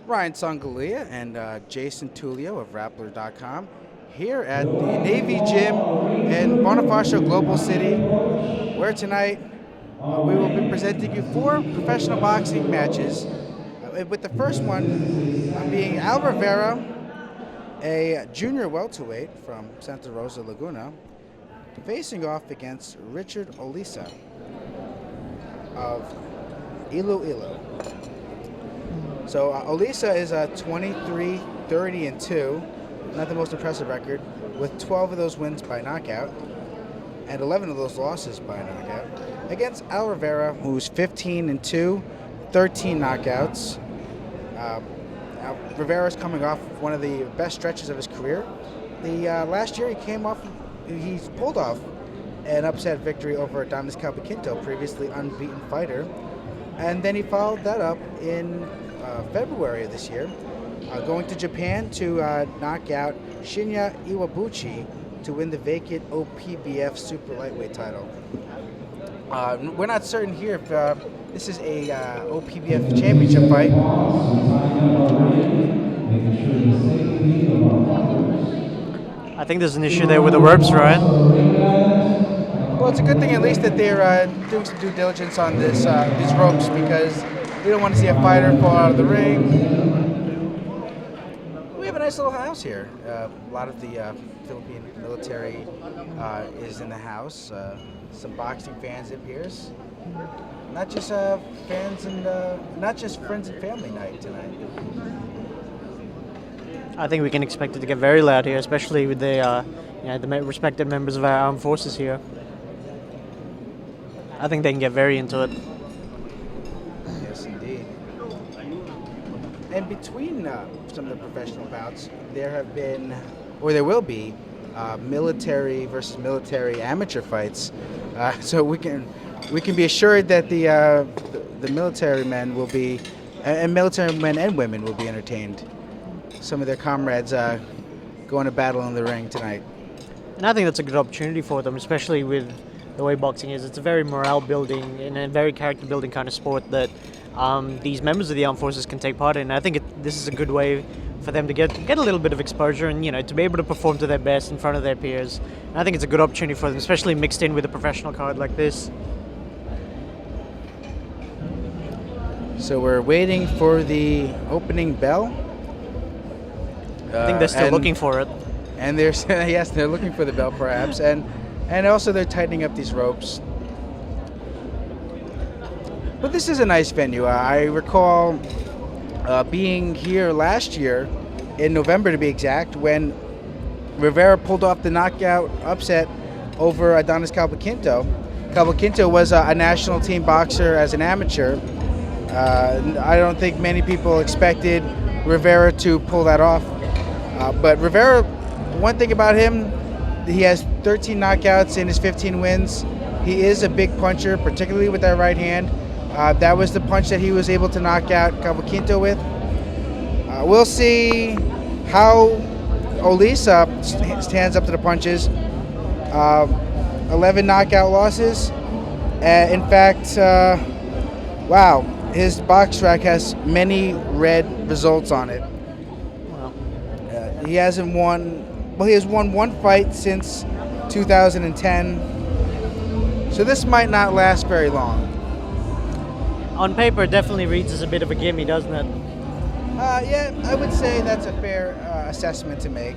Ryan Sangalia and Jason Tullio of Rappler.com here at the Navy Gym in Bonifacio Global City, where tonight we will be presenting you four professional boxing matches, with the first one being Al Rivera, a junior welterweight from Santa Rosa Laguna, facing off against Richard Olisa of Iloilo. So Olisa is a 23, 30, and 2, not the most impressive record, with 12 of those wins by knockout and 11 of those losses by knockout, against Al Rivera, who's 15 and 2, 13 knockouts. Rivera's coming off one of the best stretches of his career. The last year he pulled off an upset victory over Adonis Calvaquinto, previously unbeaten fighter, and then he followed that up in February of this year, going to Japan to knock out Shinya Iwabuchi to win the vacant OPBF super lightweight title. We're not certain here if this is a OPBF championship fight. I think there's an issue there with the ropes, right? Well, it's a good thing at least that they're doing some due diligence on these ropes, because we don't want to see a fighter fall out of the ring. We have a nice little house here. A lot of the Philippine military is in the house. Some boxing fans, it appears. Not just fans and not just friends and family night tonight. I think we can expect it to get very loud here, especially with the respected members of our armed forces here. I think they can get very into it. Yes, indeed. And between some of the professional bouts, there have been, or there will be, military versus military amateur fights. So we can be assured that the military men will be, and military men and women will be entertained. Some of their comrades going to battle in the ring tonight. And I think that's a good opportunity for them, especially with the way boxing is. It's a very morale building and a very character building kind of sport that these members of the armed forces can take part in. I think this is a good way for them to get a little bit of exposure and to be able to perform to their best in front of their peers. And I think it's a good opportunity for them, especially mixed in with a professional card like this. So we're waiting for the opening bell. I think they're still looking for it. And they're yes, they're looking for the bell perhaps, and also they're tightening up these ropes. But this is a nice venue. I recall being here last year, in November to be exact, when Rivera pulled off the knockout upset over Adonis Calvaquinto. Calvaquinto was a national team boxer as an amateur. I don't think many people expected Rivera to pull that off. But Rivera, one thing about him, he has 13 knockouts in his 15 wins. He is a big puncher, particularly with that right hand. That was the punch that he was able to knock out Calvaquinto with. We'll see how Olisa stands up to the punches. 11 knockout losses. In fact, wow, his box track has many red results on it. He hasn't won. Well, he has won one fight since 2010. So this might not last very long. On paper, it definitely reads as a bit of a gimme, doesn't it? Yeah, I would say that's a fair assessment to make.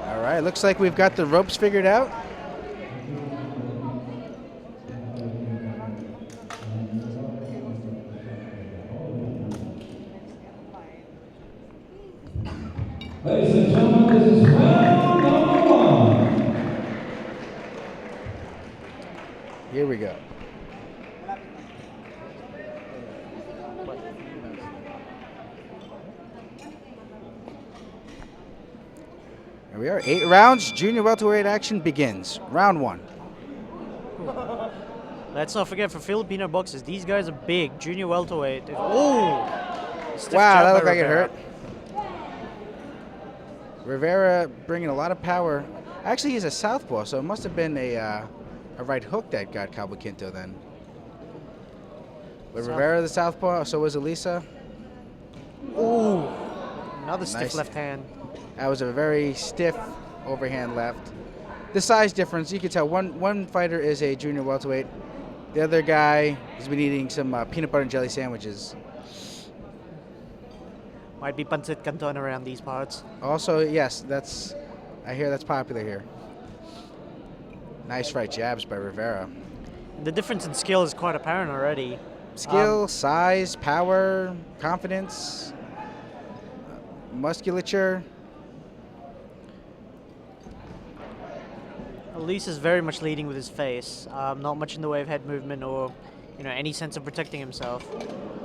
All right, looks like we've got the ropes figured out. Ladies and gentlemen, this is round number 1. Here we go. Here we are. 8 rounds. Junior welterweight action begins. Round 1. Let's not forget, for Filipino boxers, these guys are big. Junior welterweight. Oh! Wow, that looked like it hurt. Rivera bringing a lot of power. Actually, he's a southpaw, so it must have been a a right hook that got Cabo Quinto then. But South- Rivera the southpaw, so was Olisa. Ooh, another stiff Nice. left hand. That was a very stiff overhand left. The size difference, you can tell one fighter is a junior welterweight. The other guy has been eating some peanut butter and jelly sandwiches. Might be pancit canton around these parts. Also, yes, I hear that's popular here. Nice right jabs by Rivera. The difference in skill is quite apparent already. Skill, size, power, confidence, musculature. Olisa is very much leading with his face. Not much in the way of head movement or, any sense of protecting himself.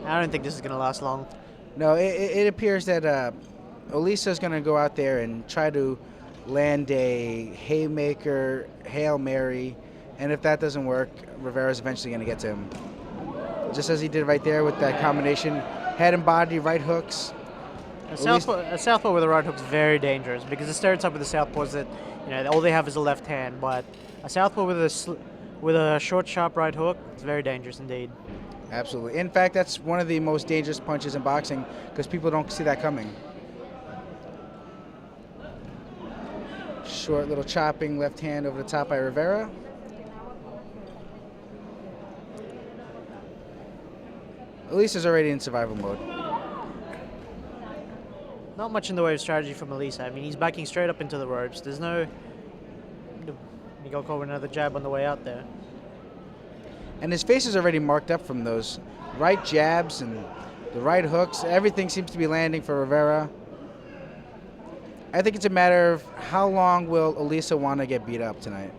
I don't think this is going to last long. No, it appears that Olisa is going to go out there and try to land a haymaker, Hail Mary, and if that doesn't work, Rivera's eventually going to get to him. Just as he did right there with that combination, head and body, right hooks. A southpaw with a right hook is very dangerous because the stereotype with the southpaw is that all they have is a left hand, but a southpaw with a short, sharp right hook is very dangerous indeed. Absolutely. In fact, that's one of the most dangerous punches in boxing because people don't see that coming. Short little chopping left hand over the top by Rivera. Olisa's already in survival mode. Not much in the way of strategy from Olisa. I mean, he's backing straight up into the ropes. There's no... He got caught with another jab on the way out there. And his face is already marked up from those right jabs and the right hooks. Everything seems to be landing for Rivera. I think it's a matter of how long will Olisa want to get beat up tonight.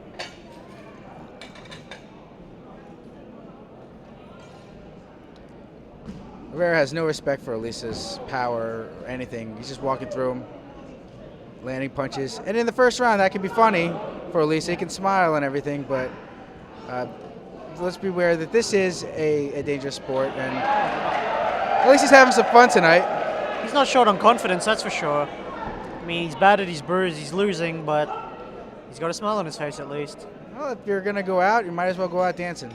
Rivera has no respect for Olisa's power or anything. He's just walking through him, landing punches. And in the first round, that can be funny for Olisa. He can smile and everything, but let's be aware that this is a dangerous sport, and at least he's having some fun tonight. He's not short on confidence, that's for sure. I mean, he's battered, he's bruised, he's losing, but he's got a smile on his face at least. Well, if you're going to go out, you might as well go out dancing.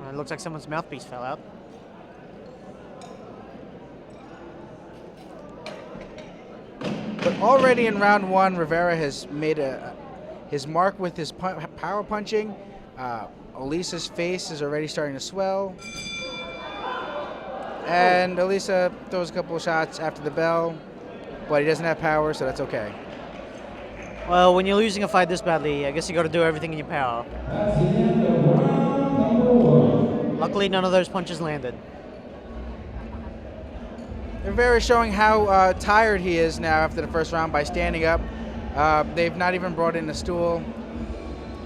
It looks like someone's mouthpiece fell out. But already in round one, Rivera has made his mark with his power punching. Olisa's face is already starting to swell. And Olisa throws a couple of shots after the bell, but he doesn't have power, so that's okay. Well, when you're losing a fight this badly, I guess you got to do everything in your power. Luckily, none of those punches landed. Rivera showing how tired he is now after the first round by standing up. They've not even brought in a stool.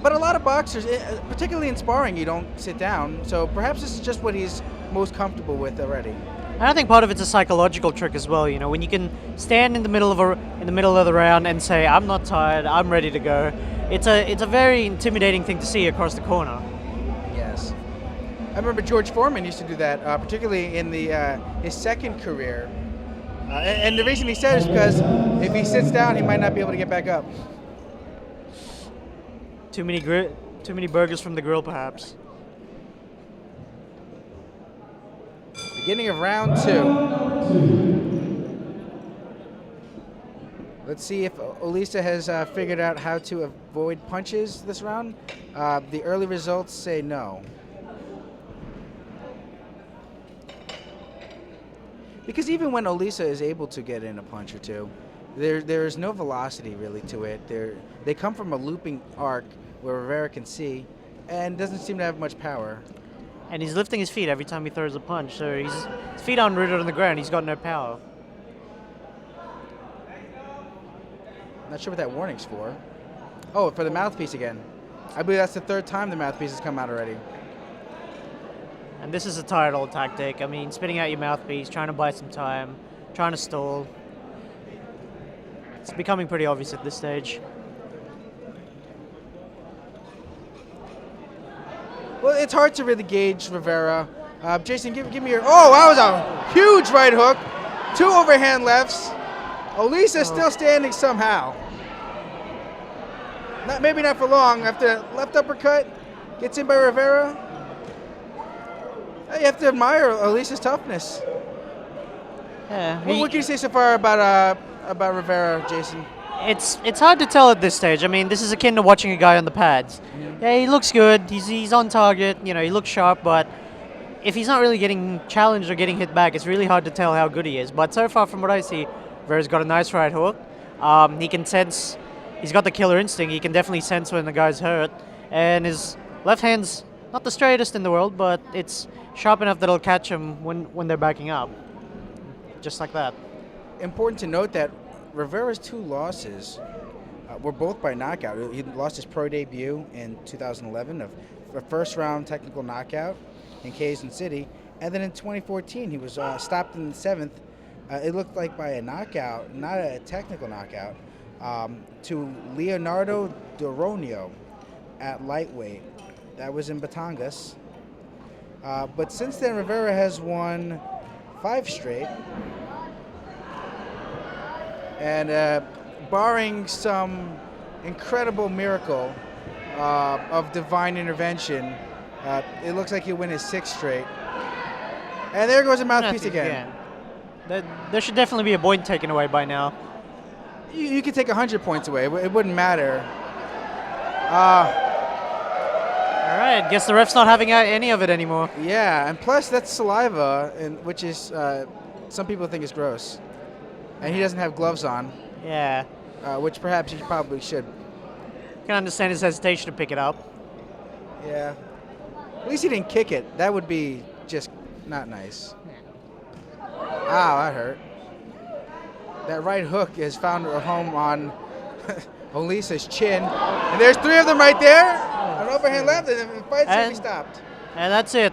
But a lot of boxers, particularly in sparring, you don't sit down. So perhaps this is just what he's most comfortable with already. And I think part of it's a psychological trick as well. When you can stand in the middle of the round and say, "I'm not tired, I'm ready to go." It's a very intimidating thing to see across the corner. Yes, I remember George Foreman used to do that, particularly in his second career. And the reason he said is because if he sits down, he might not be able to get back up. Too many burgers from the grill, perhaps. Beginning of round two. Let's see if Olisa has figured out how to avoid punches this round. The early results say no. Because even when Olisa is able to get in a punch or two, there is no velocity really to it. They come from a looping arc where Rivera can see, and doesn't seem to have much power. And he's lifting his feet every time he throws a punch, so his feet aren't rooted on the ground. He's got no power. Not sure what that warning's for. Oh, for the mouthpiece again. I believe that's the third time the mouthpiece has come out already. And this is a tired old tactic. I mean, spitting out your mouthpiece, trying to buy some time, trying to stall. It's becoming pretty obvious at this stage. Well, it's hard to really gauge Rivera. Jason, give me your... Oh, that was a huge right hook. Two overhand lefts. Olisa still standing somehow. maybe not for long. After left uppercut, gets in by Rivera. You have to admire Olisa's toughness. Yeah, What can you say so far about Rivera, Jason? it's hard to tell at this stage. I mean, this is akin to watching a guy on the pads. Yeah, he looks good. He's on target. You know, he looks sharp, but if he's not really getting challenged or getting hit back, it's really hard to tell how good he is. But so far, from what I see, Rivera's got a nice right hook. He can sense. He's got the killer instinct. He can definitely sense when the guy's hurt, and his left hand's not the straightest in the world, but it's sharp enough that it'll catch him when they're backing up, just like that. Important to note that Rivera's 2 losses were both by knockout. He lost his pro debut in 2011 of a first-round technical knockout in Quezon City, and then in 2014 he was stopped in the 7th. It looked like by a knockout, not a technical knockout, to Leonardo Doronio at lightweight. That was in Batangas. But since then, Rivera has won 5 straight. And barring some incredible miracle of divine intervention, it looks like he'll win his 6th straight. And there goes a mouthpiece again. There should definitely be a point taken away by now. You could take 100 points away. It wouldn't matter. All right, guess the ref's not having any of it anymore. Yeah, and plus that's saliva, which is some people think is gross. And he doesn't have gloves on. Yeah. Which perhaps he probably should. I can understand his hesitation to pick it up. Yeah. At least he didn't kick it. That would be just not nice. Ow, that hurt. That right hook has found a home on Olisa's chin. And there's 3 of them right there. An overhand left, and the fight's going to be stopped. And that's it.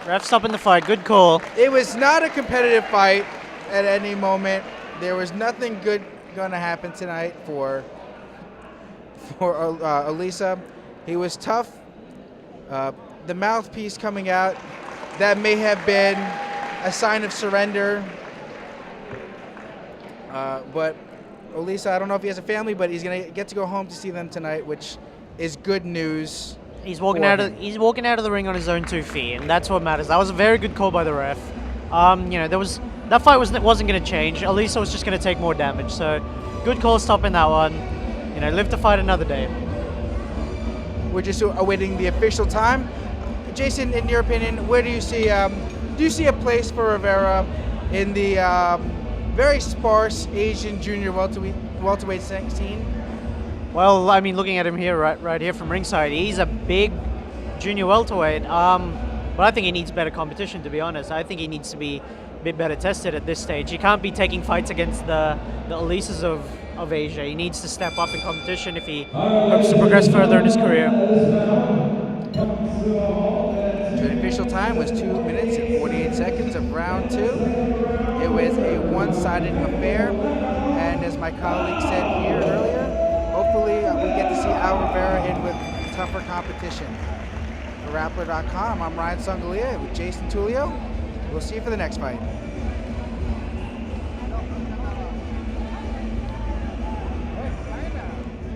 Ref stopping the fight. Good call. It was not a competitive fight at any moment. There was nothing good going to happen tonight for Olisa. He was tough. The mouthpiece coming out, that may have been a sign of surrender. But Olisa, I don't know if he has a family, but he's going to get to go home to see them tonight, which is good news. He's walking out of the ring on his own 2 feet, and that's what matters. That was a very good call by the ref. That fight wasn't going to change. Olisa was just going to take more damage. So, good call stopping that one. Live to fight another day. We're just awaiting the official time. Jason, in your opinion, where do you see a place for Rivera in the very sparse Asian junior welterweight scene? Well, I mean, looking at him here, right here from ringside, he's a big junior welterweight. But I think he needs better competition, to be honest. I think he needs to be a bit better tested at this stage. He can't be taking fights against the Olisas of Asia. He needs to step up in competition if he hopes to progress further in his career. So the official time was 2 minutes and 48 seconds of round 2. It was a one-sided affair, and as my colleague said here earlier, hopefully we get to see Al Rivera in with tougher competition. For Rappler.com, I'm Ryan Sangalia with Jason Tullio. We'll see you for the next fight.